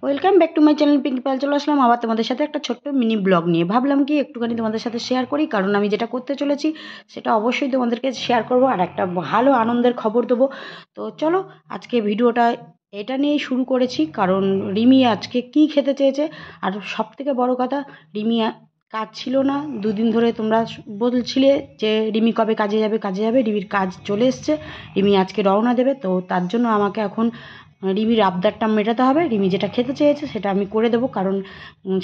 Welcome back to my channel Pinki Pal. চলে আসলাম আবার তোমাদের সাথে একটা ছোট্ট মিনি ব্লগ নিয়ে। ভাবলাম কি একটুখানি তোমাদের সাথে শেয়ার করি, কারণ আমি যেটা করতে চলেছি সেটা অবশ্যই তোমাদেরকে শেয়ার করব আর একটা ভালো আনন্দের খবর দেবো। তো চলো আজকে ভিডিওটা এটা নিয়েই শুরু করেছি, কারণ রিমি আজকে কি খেতে চেয়েছে। আর সব থেকে বড় কথা, রিমি কাজ ছিল না দুদিন ধরে। তোমরা বলছিলে যে রিমি কবে কাজে যাবে কাজে যাবে, রিমির কাজ চলে এসছে। রিমি আজকে রওনা দেবে, তো তার জন্য আমাকে এখন রিমির আবদারটা মেটাতে হবে। রিমি যেটা খেতে চেয়েছে সেটা আমি করে দেবো, কারণ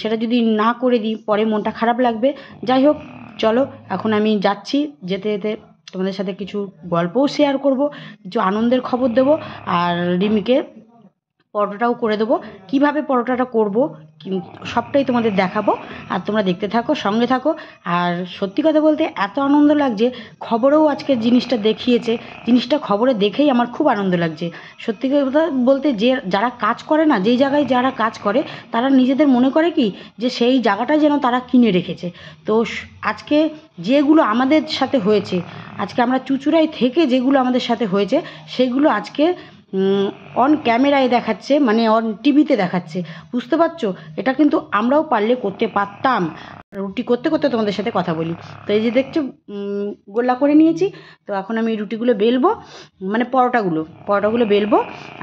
সেটা যদি না করে দিই পরে মনটা খারাপ লাগবে। যাই হোক, চলো এখন আমি যাচ্ছি। যেতে যেতে তোমাদের সাথে কিছু গল্পও শেয়ার করব, কিছু আনন্দের খবর দেবো, আর রিমিকে পরোটাটাও করে দেবো। কীভাবে পরোটাটা করবো সবটাই তোমাদের দেখাবো, আর তোমরা দেখতে থাকো, সঙ্গে থাকো। আর সত্যি কথা বলতে এত আনন্দ লাগছে, খবরেও আজকে জিনিসটা দেখিয়েছে। জিনিসটা খবরে দেখেই আমার খুব আনন্দ লাগছে। সত্যি কথা বলতে, যে যারা কাজ করে না, যেই জায়গায় যারা কাজ করে, তারা নিজেদের মনে করে কি যে সেই জায়গাটা যেন তারা কিনে রেখেছে। তো আজকে যেগুলো আমাদের সাথে হয়েছে, আজকে আমরা চুঁচুড়ায় থেকে যেগুলো আমাদের সাথে হয়েছে, সেগুলো আজকে অন ক্যামেরায় দেখাচ্ছে, মানে অন টিভিতে দেখাচ্ছে। বুঝতে পারছো? এটা কিন্তু আমরাও পারলে করতে পারতাম। রুটি করতে করতে তোমাদের সাথে কথা বলি। তো এই যে দেখছো গোল্লা করে নিয়েছি। তো এখন আমি রুটিগুলো বেলবো, মানে পরোটাগুলো বেলবো,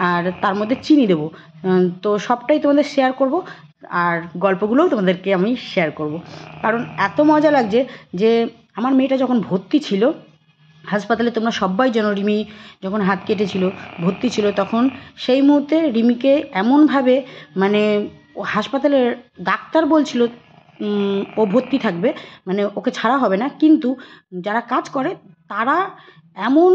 আর তার মধ্যে চিনি দেবো। তো সবটাই তোমাদের শেয়ার করব, আর গল্পগুলোও তোমাদেরকে আমি শেয়ার করব। কারণ এত মজা লাগছে যে আমার মেয়েটা যখন ভর্তি ছিল হাসপাতালে, তোমরা সবাই জানো রিমি যখন হাত কেটেছিল, ভর্তি ছিল, তখন সেই মুহূর্তে রিমিকে এমনভাবে, মানে ও হাসপাতালের ডাক্তার বলছিল ও ভর্তি থাকবে, মানে ওকে ছাড়া হবে না। কিন্তু যারা কাজ করে তারা এমন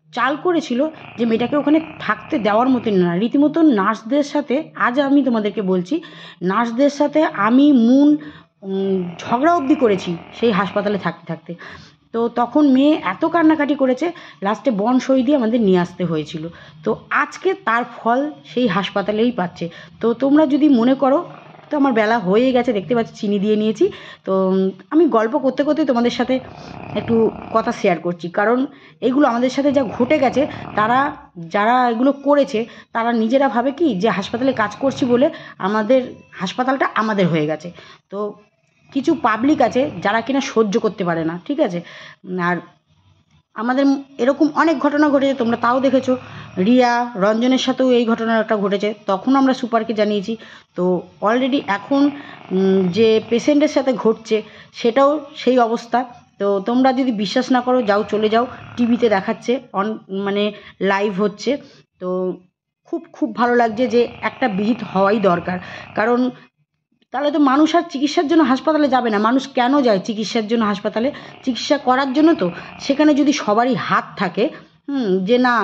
চাল করেছিল যে মেয়েটাকে ওখানে থাকতে দেওয়ার মতন না। রীতিমতন নার্সদের সাথে, আজ আমি তোমাদেরকে বলছি, নার্সদের সাথে আমি ঝগড়া অবধি করেছি সেই হাসপাতালে থাকতে থাকতে। তো তখন মেয়ে এত কান্নাকাটি করেছে, লাস্টে বন সই দিয়ে আমাদের নিয়ে আসতে হয়েছিল। তো আজকে তার ফল সেই হাসপাতালেই পাচ্ছে। তো তোমরা যদি মনে করো, তো আমার বেলা হয়ে গেছে, দেখতে পাচ্ছি চিনি দিয়ে নিয়েছি। তো আমি গল্প করতে করতে তোমাদের সাথে একটু কথা শেয়ার করছি, কারণ এগুলো আমাদের সাথে যা ঘটে গেছে, যারা এগুলো করেছে তারা নিজেরা ভাবে কি যে হাসপাতালে কাজ করছি বলে আমাদের হাসপাতালটা আমাদের হয়ে গেছে। তো কিছু পাবলিক আছে যারা কিনা সহ্য করতে পারে না, ঠিক আছে। আর আমাদের এরকম অনেক ঘটনা ঘটেছে, তোমরা তাও দেখেছো। রিয়া রঞ্জনের সাথেও এই ঘটনাটা ঘটেছে, তখন আমরা সুপারকে জানিয়েছি। তো অলরেডি এখন যে পেশেন্টের সাথে ঘটছে সেটাও সেই অবস্থা। তো তোমরা যদি বিশ্বাস না করো, যাও চলে যাও, টিভিতে দেখাচ্ছে, মানে লাইভ হচ্ছে। তো খুব খুব ভালো লাগছে যে একটা বিহিত হওয়াই দরকার। কারণ তাহলে তো মানুষ আর চিকিৎসার জন্য হাসপাতালে যাবে না। মানুষ কেন যায় চিকিৎসার জন্য হাসপাতালে? চিকিৎসা করার জন্য। তো সেখানে যদি সবারই হাত থাকে, যে না,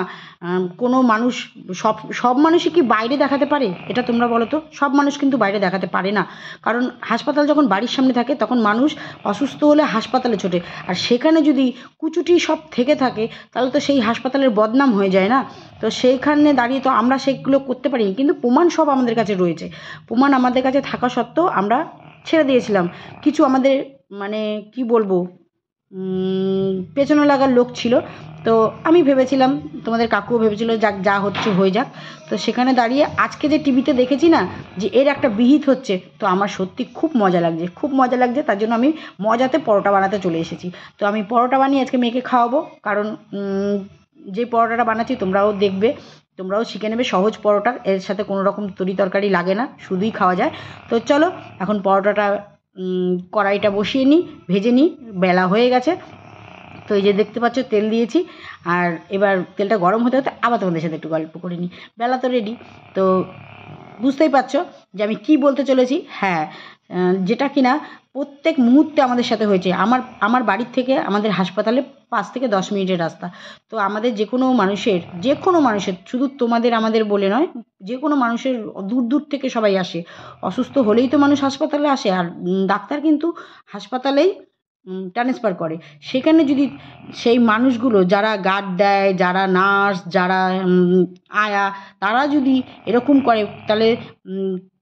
কোনো মানুষ, সব সব মানুষই কি বাইরে দেখাতে পারে? এটা তোমরা বলো তো। সব মানুষ কিন্তু বাইরে দেখাতে পারে না, কারণ হাসপাতাল যখন বাড়ির সামনে থাকে তখন মানুষ অসুস্থ হলে হাসপাতালে ছোটে। আর সেখানে যদি কুচুটি সব থেকে থাকে, তাহলে তো সেই হাসপাতালের বদনাম হয়ে যায় না। তো সেইখানে দাঁড়িয়ে তো আমরা সেগুলো করতে পারি, কিন্তু প্রমাণ সব আমাদের কাছে রয়েছে। প্রমাণ আমাদের কাছে থাকা সত্ত্বেও আমরা ছেড়ে দিয়েছিলাম। কিছু আমাদের, মানে কি বলবো, পেছনে লাগার লোক ছিল। তো আমি ভেবেছিলাম, তোমাদের কাকুও ভেবেছিল, যাক যা হচ্ছে হয়ে যাক। তো সেখানে দাঁড়িয়ে আজকে যে টিভিতে দেখেছি না যে এর একটা বিহিত হচ্ছে, তো আমার সত্যি খুব মজা লাগছে, খুব মজা লাগছে। তার জন্য আমি মজাতে পরোটা বানাতে চলে এসেছি। তো আমি পরোটা বানিয়ে আজকে মেয়েকে খাওয়াবো, কারণ যে পরোটাটা বানাচ্ছি তোমরাও দেখবে, তোমরাও শিখে নেবে। সহজ পরোটা, এর সাথে কোনো রকম তরি তরকারি লাগে না, শুধুই খাওয়া যায়। তো চলো এখন পরোটাটা কড়াইটা বসিয়ে নিই, ভেজে নিই। বেলা হয়ে গেছে। তো এই যে দেখতে পাচ্ছ তেল দিয়েছি, আর এবার তেলটা গরম হতে হতে আবার তোমাদের সাথে একটু গল্প করে নিই। বেলা তো রেডি। তো বুঝতেই পারছো যে আমি কি বলতে চলেছি। হ্যাঁ, যেটা কিনা প্রত্যেক মুহূর্তে আমাদের সাথে হয়েছে। আমার বাড়ির থেকে আমাদের হাসপাতালে 5 থেকে 10 মিনিটের রাস্তা। তো আমাদের যে কোনো মানুষের, শুধু তোমাদের আমাদের বলে নয়, যে কোনো মানুষের দূর দূর থেকে সবাই আসে। অসুস্থ হলেই তো মানুষ হাসপাতালে আসে, আর ডাক্তার কিন্তু হাসপাতালেই ট্রান্সফার করে। সেখানে যদি সেই মানুষগুলো, যারা গার্ড দেয়, যারা নার্স, যারা আয়া, তারা যদি এরকম করে, তাহলে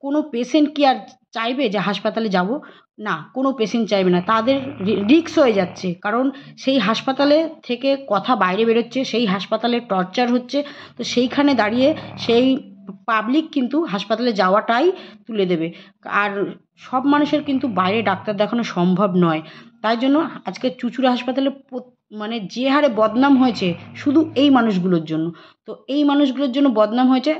কোনো পেশেন্ট কি আর চাইবে যে হাসপাতালে যাব? না, কোনো পেশেন্ট চাইবে না। তাদের রিস্ক হয়ে যাচ্ছে, কারণ সেই হাসপাতালে থেকে কথা বাইরে বেরোচ্ছে, সেই হাসপাতালে টর্চার হচ্ছে। তো সেইখানে দাঁড়িয়ে সেই পাবলিক কিন্তু হাসপাতালে যাওয়াটাই তুলে দেবে। আর সব মানুষের কিন্তু বাইরে ডাক্তার দেখানো সম্ভব নয়। তাই জন্য আজকে চুঁচুড়া হাসপাতালে মানে যে হারে বদনাম হয়েছে শুধু এই মানুষগুলোর জন্য। তো এই মানুষগুলোর জন্য বদনাম হয়েছে,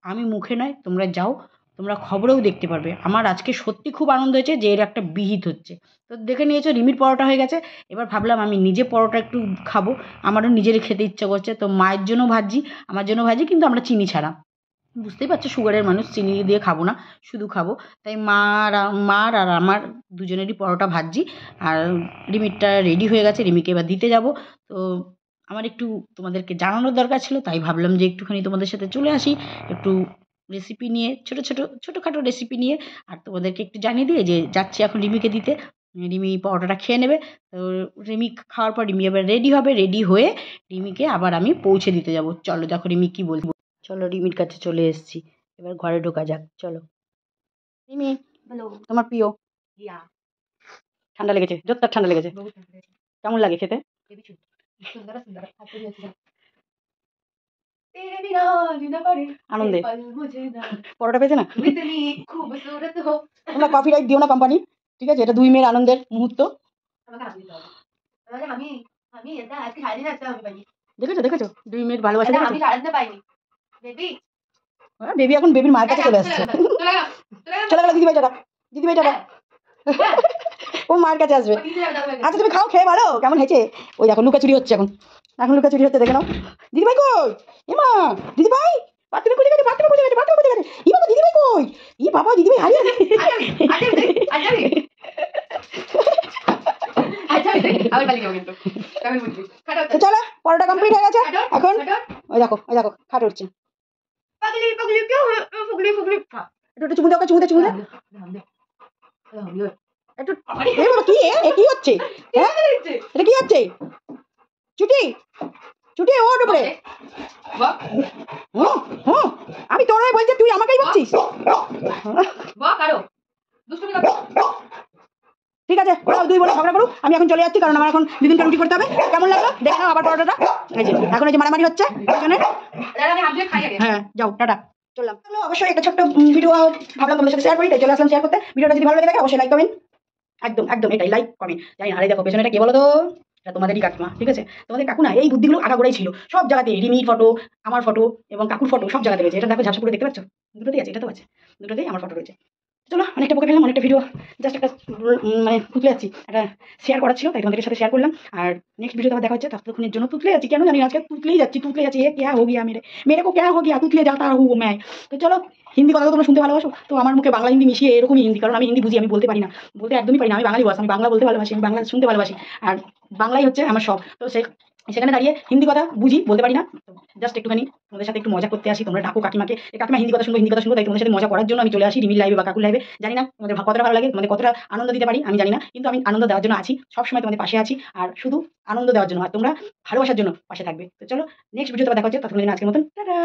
আমি মুখে নয়, তোমরা যাও, তোমরা খবরেও দেখতে পারবে। আমার আজকে সত্যি খুব আনন্দ হয়েছে যে এর একটা বিহিত হচ্ছে। তো দেখে নিয়েছো রিমির পরোটা হয়ে গেছে। এবার ভাবলাম আমি নিজে পরোটা একটু খাবো, আমারও নিজের খেতে ইচ্ছা করছে। তো মায়ের জন্য ভাজছি, আমার জন্য ভাজি, কিন্তু আমরা চিনি ছাড়া। বুঝতেই পারছো সুগারের মানুষ, চিনি দিয়ে খাবো না, শুধু খাবো। তাই মার আর আমার দুজনেরই পরোটা ভাজছি। আর রিমিরটা রেডি হয়ে গেছে, রিমিকে এবার দিতে যাব। তো আমার একটু তোমাদেরকে জানানোর দরকার ছিল, তাই ভাবলাম যে একটুখানি তোমাদের সাথে চলে আসি, একটু রেসিপি নিয়ে, ছোটোখাটো রেসিপি নিয়ে, আর তোমাদেরকে একটু জানিয়ে দিয়ে যে যাচ্ছি এখন রিমিকে দিতে। রিমি পরোটাটা খেয়ে নেবে। তো রিমি খাওয়ার পর রিমি আবার রেডি হবে, রেডি হয়ে রিমিকে আবার আমি পৌঁছে দিতে যাব। চলো দেখো রিমি কী বলছি। চলো রিমির কাছে চলে এসেছি, এবার ঘরে ঢোকা যাক। চলো রিমি, বলো। তোমার প্রিয়, ইয়া, ঠান্ডা লেগেছে, জোরদার ঠান্ডা লেগেছে, বহুত ঠান্ডা লেগেছে। কেমন লাগে খেতে? হেবি সুন্দর সুন্দর খাতে হয়েছে। तेरे बिना जीना पड़े আনন্দে पल मुझे ना পরোটা পেয়েছে না? तुम इतनी खूबसूरत हो। তোমরা কপি রাইট দিও না কোম্পানি, ঠিক আছে? এটা দুই মেয়ের আনন্দের মুহূর্ত। আমাকে হাত দিতে হবে। মানে আমি আমি এটা আজকে সারাদিন একটা আমি পাইনি। দেখেছো দুই মেয়ের ভালোবাসা এটা দেখেছো? আমি সারাদিন পাইনি। বেবি বেবি এখন বেবির মায়ের কাছে চলে আসছে। চলে গেল দিদিভাই টাটা, দিদিভাই টাটা, ও মায়ের কাছে আসবে। আচ্ছা তুমি খাও, খেয়ে ভালো কেমন হয়েছে। ওই দেখো লুকাচুরি হচ্ছে, এখন লুকাচুরি হচ্ছে, দেখে নাও। দিদিভাই কই? এমা দিদিভাই, বাথরুমে খুঁজে গেছে, বাথরুমে খুঁজে গেছে, বাথরুমে খুঁজে গেছে। ই বাবা দিদিভাই কই? ই বাবা দিদিভাই হারিয়ে গেছে। তো চলো পরোটা কমপ্লিট হয়ে গেছে। এখন ওই দেখো খাট উঠছে। একটু চুমু দাও, চুমু দে একটু। এ বাবা কি কি হচ্ছে? হ্যাঁ এটা কি হচ্ছে? ছুটি ছুটি ও ডুবরে। আমি তোর হয়ে বলছি, তুই আমাকেই বলছিস। ঠিক আছে ওরাও দুই বোনে ঝগড়া করুক, আমি এখন চলে যাচ্ছি, কারণ আমার এখন দুদিনকে রুটি করতে হবে। কেমন লাগলো দেখে নাও আবার পরোটাটা। এই যে এখন এই যে মারামারি হচ্ছে ওখানে। হ্যাঁ যাও টাটা, চললাম। অবশ্যই একটা ছোট্ট ভিডিও ভাবলাম তোমাদের সাথে শেয়ার করি, তাই চলে আসলাম শেয়ার করতে। ভিডিওটা যদি ভালো লাগে থাকে অবশ্যই লাইক কমেন্ট, একদম এটাই লাইক কমেন্ট। জানি না, আরে দেখো পেছনে এটা কে বলো তো? এটা তোমাদেরই কাকিমা, ঠিক আছে? তোমাদের কাকু না, এই বুদ্ধিগুলো আগাগোড়াই ছিল সব জায়গাতে। রিমির ফটো, আমার ফটো এবং কাকুর ফটো সব জায়গাতে রয়েছে। এটা দেখো ঝাপসা পুরো দেখতে পাচ্ছ, দুটোতেই আছে, এটাতেও আছে, দুটোতেই আমার ফটো রয়েছে। চলো অনেকটা বকে ফেললাম, অনেকটা ভিডিও জাস্ট একটা মানে তুতলে যাচ্ছি, একটা শেয়ার করার ছিল, তাই তোমাদের সাথে শেয়ার করলাম। আর নেক্সট ভিডিও তোমার দেখা হচ্ছে, ততক্ষণের জন্য তুতলে যাচ্ছি, কেন জানি আজকে তুতলেই যাচ্ছি। এ क्या हो गया मेरे को क्या हो गया, তুতলে যাতা हूँ मैं। তো চলো, হিন্দি কথা তোমরা শুনতে ভালোবাসো, তো আমার মুখে বাংলা হিন্দি মিশিয়ে এরকমই হিন্দি, কারণ আমি হিন্দি বুঝি, আমি বলতে পারি না, বলতে একদমই পারি না। আমি বাঙালি বস, আমি বাংলা বলতে ভালোবাসি, আমি বাংলা শুনতে ভালোবাসি, আর বাংলাই হচ্ছে আমার সব। তো সেখানে দাঁড়িয়ে হিন্দি কথা বুঝি, বলতে পারি না। জাস্ট একটুখানি তোমাদের সাথে একটু মজা করতে আসি। তোমরা ডাকো কাকিমাকে, কাকিমা হিন্দি কথা শুনবো, তাই তোমাদের সাথে মজা করার জন্য আমি চলে আসি রিমির লাইভে বা কাকুর লাইভে। জানি না তোমাদের কতটা ভালো লাগে, তোমাদের কতটা আনন্দ দিতে পারি আমি জানি না, কিন্তু আমি আনন্দ দেওয়ার জন্য আছি, সবসময় তোমাদের পাশে আছি, আর শুধু আনন্দ দেওয়ার জন্য, আর তোমরা ভালোবাসার জন্য পাশে থাকবে। তো চলো নেক্সট ভিডিও তোমার দেখা হচ্ছে, ততক্ষণ আজকের মতন টাটা।